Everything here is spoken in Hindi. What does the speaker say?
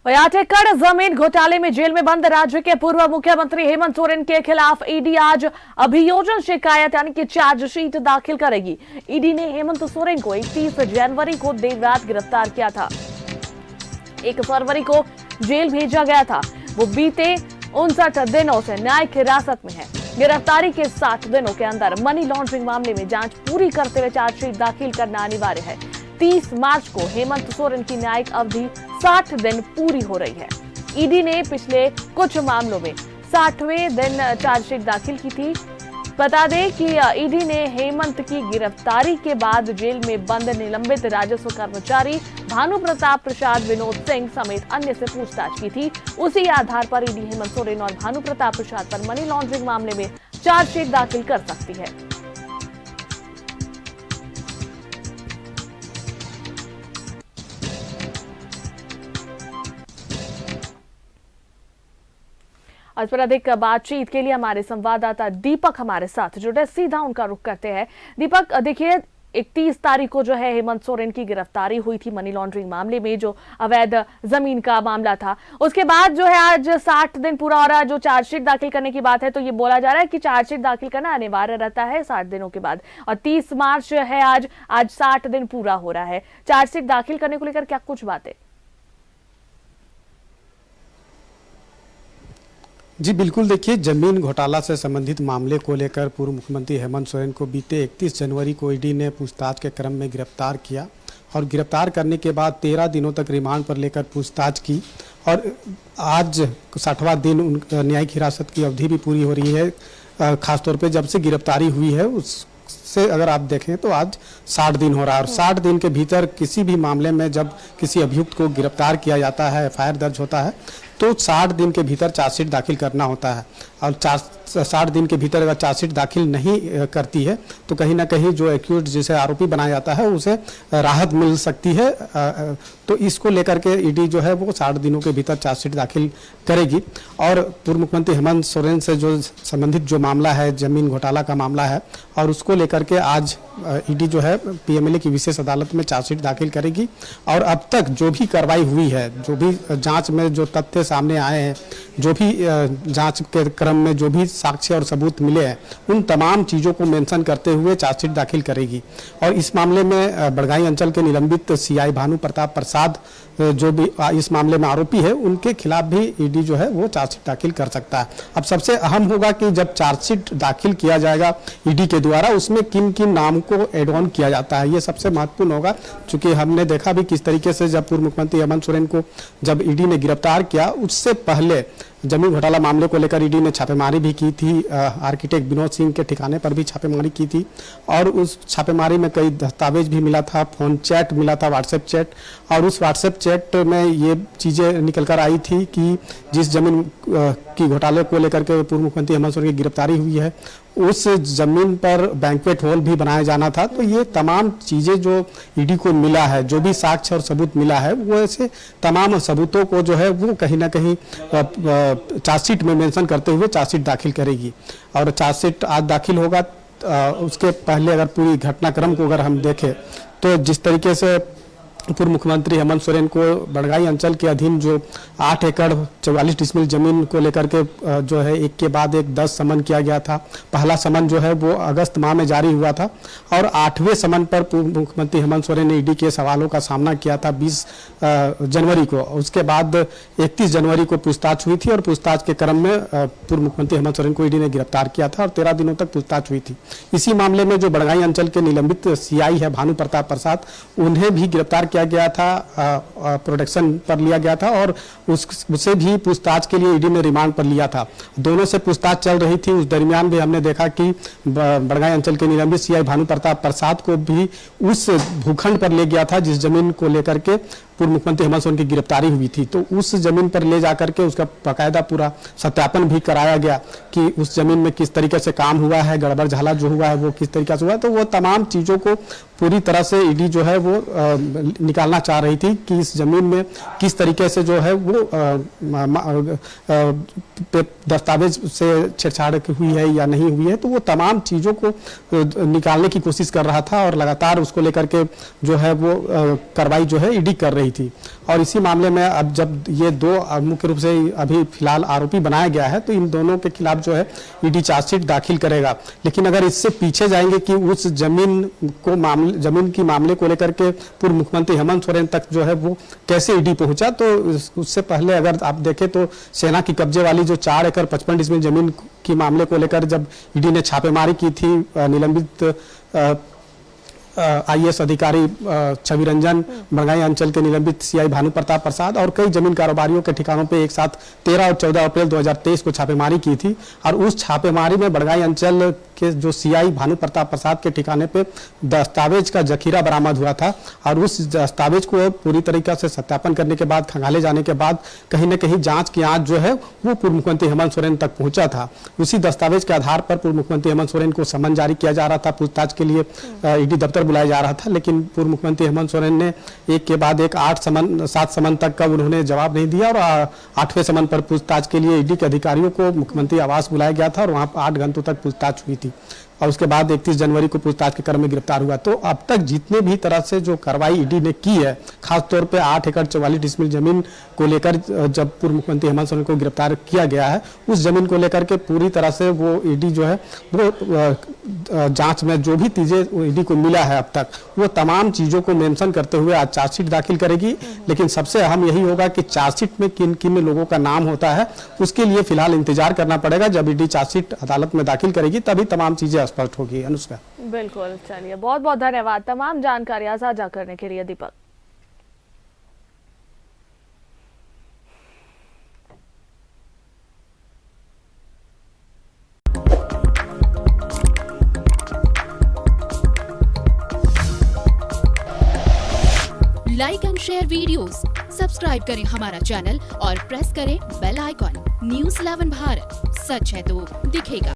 और 8 एकड़ जमीन घोटाले में जेल में बंद राज्य के पूर्व मुख्यमंत्री हेमंत सोरेन के खिलाफ ईडी आज अभियोजन शिकायत यानी कि चार्जशीट दाखिल करेगी। ईडी ने हेमंत सोरेन को 31 जनवरी को देर रात गिरफ्तार किया था। 1 फरवरी को जेल भेजा गया था। वो बीते 59 दिनों से न्यायिक हिरासत में है। गिरफ्तारी के 60 दिनों के अंदर मनी लॉन्ड्रिंग मामले में जांच पूरी करते हुए चार्जशीट दाखिल करना अनिवार्य है। 30 मार्च को हेमंत सोरेन की न्यायिक अवधि 60 दिन पूरी हो रही है। ईडी ने पिछले कुछ मामलों में 60वें दिन चार्जशीट दाखिल की थी। बता दें कि ईडी ने हेमंत की गिरफ्तारी के बाद जेल में बंद निलंबित राजस्व कर्मचारी भानु प्रताप प्रसाद, विनोद सिंह समेत अन्य से पूछताछ की थी। उसी आधार पर ईडी हेमंत सोरेन और भानु प्रताप प्रसाद पर मनी लॉन्ड्रिंग मामले में चार्जशीट दाखिल कर सकती है। आज पर अधिक बातचीत के लिए हमारे संवाददाता दीपक हमारे साथ जुड़े, सीधा उनका रुख करते हैं। दीपक, देखिए 31 तारीख को जो है हेमंत सोरेन की गिरफ्तारी हुई थी मनी लॉन्ड्रिंग मामले में, जो अवैध जमीन का मामला था। उसके बाद जो है आज 60 दिन पूरा हो रहा है। जो चार्जशीट दाखिल करने की बात है तो ये बोला जा रहा है कि चार्जशीट दाखिल करना अनिवार्य रहता है 60 दिनों के बाद, और 30 मार्च है आज 60 दिन पूरा हो रहा है। चार्जशीट दाखिल करने को लेकर क्या कुछ बातें? जी बिल्कुल, देखिए जमीन घोटाला से संबंधित मामले को लेकर पूर्व मुख्यमंत्री हेमंत सोरेन को बीते 31 जनवरी को ईडी ने पूछताछ के क्रम में गिरफ्तार किया और गिरफ्तार करने के बाद 13 दिनों तक रिमांड पर लेकर पूछताछ की और आज 60वां दिन न्यायिक हिरासत की अवधि भी पूरी हो रही है। खासतौर पे जब से गिरफ्तारी हुई है उससे अगर आप देखें तो आज 60 दिन हो रहा है और 60 दिन के भीतर किसी भी मामले में जब किसी अभियुक्त को गिरफ्तार किया जाता है, एफआईआर दर्ज होता है, तो 60 दिन के भीतर चार्जशीट दाखिल करना होता है। और 60 दिन के भीतर अगर चार्जशीट दाखिल नहीं करती है तो कहीं ना कहीं जो एक्यूज जिसे आरोपी बनाया जाता है उसे राहत मिल सकती है। तो इसको लेकर के ईडी जो है वो 60 दिनों के भीतर चार्जशीट दाखिल करेगी। और पूर्व मुख्यमंत्री हेमंत सोरेन से जो संबंधित जो मामला है, जमीन घोटाला का मामला है, और उसको लेकर के आज ईडी जो है पीएमएलए की विशेष अदालत में चार्जशीट दाखिल करेगी। और अब तक जो भी कार्रवाई हुई है, जो भी जांच में जो तथ्य सामने आए हैं, जो भी जांच के क्रम में जो भी साक्ष्य और सबूत मिले हैं, उन तमाम चीज़ों को मेंशन करते हुए चार्जशीट दाखिल करेगी। और इस मामले में बड़गाई अंचल के निलंबित सीआई भानु प्रताप प्रसाद जो भी इस मामले में आरोपी है, उनके खिलाफ भी ईडी जो है वो चार्जशीट दाखिल कर सकता है। अब सबसे अहम होगा कि जब चार्जशीट दाखिल किया जाएगा ईडी के द्वारा, उसमें किन किन नाम को एड ऑन किया जाता है, ये सबसे महत्वपूर्ण होगा। चूंकि हमने देखा भी किस तरीके से जब पूर्व मुख्यमंत्री हेमंत सोरेन को जब ईडी ने गिरफ्तार किया, उससे पहले जमीन घोटाला मामले को लेकर ईडी ने छापेमारी भी की थी। आर्किटेक्ट विनोद सिंह के ठिकाने पर भी छापेमारी की थी और उस छापेमारी में कई दस्तावेज भी मिला था, फोन चैट मिला था, व्हाट्सएप चैट। और उस व्हाट्सएप चैट में ये चीज़ें निकल कर आई थी कि जिस जमीन की घोटाले को लेकर के पूर्व मुख्यमंत्री हेमंत सोरेन की गिरफ्तारी हुई है, उस जमीन पर बैंक्वेट हॉल भी बनाया जाना था। तो ये तमाम चीज़ें जो ईडी को मिला है, जो भी साक्ष्य और सबूत मिला है, वो ऐसे तमाम सबूतों को जो है वो कहीं ना कहीं चार्जशीट में मेंशन करते हुए चार्जशीट दाखिल करेगी। और चार्जशीट आज दाखिल होगा। उसके पहले अगर पूरी घटनाक्रम को अगर हम देखें तो जिस तरीके से पूर्व मुख्यमंत्री हेमंत सोरेन को बड़गाई अंचल के अधीन जो 8 एकड़ 44 डिसमिल जमीन को लेकर के जो है एक के बाद एक 10 समन किया गया था। पहला समन जो है वो अगस्त माह में जारी हुआ था और 8वें समन पर पूर्व मुख्यमंत्री हेमंत सोरेन ने ईडी के सवालों का सामना किया था 20 जनवरी को। उसके बाद 31 जनवरी को पूछताछ हुई थी और पूछताछ के क्रम में पूर्व मुख्यमंत्री हेमंत सोरेन को ईडी ने गिरफ्तार किया था और 13 दिनों तक पूछताछ हुई थी। इसी मामले में जो बड़गाई अंचल के निलंबित सीआई है भानु प्रताप प्रसाद, उन्हें भी गिरफ्तार किया गया था, प्रोटेक्शन पर लिया गया था और उसे भी पूछताछ के लिए ईडी ने रिमांड पर लिया था। दोनों से पूछताछ चल रही थी। उस दरमियान भी हमने देखा कि बड़गाई अंचल के निलंबित सीआई भानु प्रताप प्रसाद को भी उस भूखंड पर ले गया था जिस जमीन को लेकर के पूर्व मुख्यमंत्री हेमंत सोरेन की गिरफ्तारी हुई थी। तो उस जमीन पर ले जाकर के उसका बाकायदा पूरा सत्यापन भी कराया गया कि उस जमीन में किस तरीके से काम हुआ है, गड़बड़ झाला जो हुआ है वो किस तरीके से हुआ है। तो वो तमाम चीज़ों को पूरी तरह से ईडी जो है वो निकालना चाह रही थी कि इस जमीन में किस तरीके से जो है वो दस्तावेज से छेड़छाड़ हुई है या नहीं हुई है, तो वो तमाम चीज़ों को निकालने की कोशिश कर रहा था और लगातार उसको लेकर के जो है वो कार्रवाई जो है ईडी कर रही थी। और इसी मामले में अब जब ये दो मुख्य रूप से अभी फिलहाल आरोपी बनाया गया है, तो इन दोनों के खिलाफ जो है ईडी चार्जशीट दाखिल करेगा। लेकिन अगर इससे पीछे जाएंगे कि उस जमीन की मामले को लेकर के पूर्व मुख्यमंत्री हेमंत सोरेन तक जो है वो कैसे ईडी पहुंचा, तो उससे पहले अगर आप देखें तो सेना की कब्जे वाली जो 4 एकड़ 55 डिसमिल जमीन की मामले को लेकर जब ईडी ने छापेमारी की थी, निलंबित आईएएस अधिकारी छवि रंजन, बंगाई अंचल के निलंबित सीआई भानु प्रताप प्रसाद और कई जमीन कारोबारियों के ठिकानों पे एक साथ 13 और 14 अप्रैल 2023 को छापेमारी की थी। और उस छापेमारी में बड़गाई अंचल के जो सीआई भानु प्रताप प्रसाद के ठिकाने पे दस्तावेज का जखीरा बरामद हुआ था और उस दस्तावेज को पूरी तरीके से सत्यापन करने के बाद, खंगाले जाने के बाद कहीं न कहीं जांच की आंच जो है वो पूर्व मुख्यमंत्री हेमंत सोरेन तक पहुंचा था। उसी दस्तावेज के आधार पर पूर्व मुख्यमंत्री हेमंत सोरेन को समन जारी किया जा रहा था, पूछताछ के लिए ईडी दफ्तर बुलाया जा रहा था। लेकिन पूर्व मुख्यमंत्री हेमंत सोरेन ने एक के बाद एक 7 समन तक का उन्होंने जवाब नहीं दिया और 8वें समन पर पूछताछ के लिए ईडी के अधिकारियों को मुख्यमंत्री आवास बुलाया गया था और वहां 8 घंटों तक पूछताछ हुई थी और उसके बाद 31 जनवरी को पूछताछ के क्रम में गिरफ्तार हुआ। तो अब तक जितने भी तरह से जो कार्रवाई ईडी ने की है, खासतौर पे 8 एकड़ 44 डिसमिल जमीन को लेकर जब पूर्व मुख्यमंत्री हेमंत सोरेन को गिरफ्तार किया गया है, उस जमीन को लेकर के पूरी तरह से वो ईडी जो है वो जांच में जो भी चीजें ईडी को मिला है अब तक, वो तमाम चीजों को मेंशन करते हुए आज चार्जशीट दाखिल करेगी। लेकिन सबसे अहम यही होगा कि चार्जशीट में किन किन लोगों का नाम होता है, उसके लिए फिलहाल इंतजार करना पड़ेगा। जब ईडी चार्जशीट अदालत में दाखिल करेगी तभी तमाम चीजें स्पष्ट होगी। अनुष्का, बिल्कुल, चलिए बहुत बहुत धन्यवाद तमाम जानकारियां साझा करने के लिए Deepak. Like and share videos, subscribe करें हमारा चैनल और प्रेस करें बेल आइकॉन। न्यूज़ 11 भारत, सच है तो दिखेगा।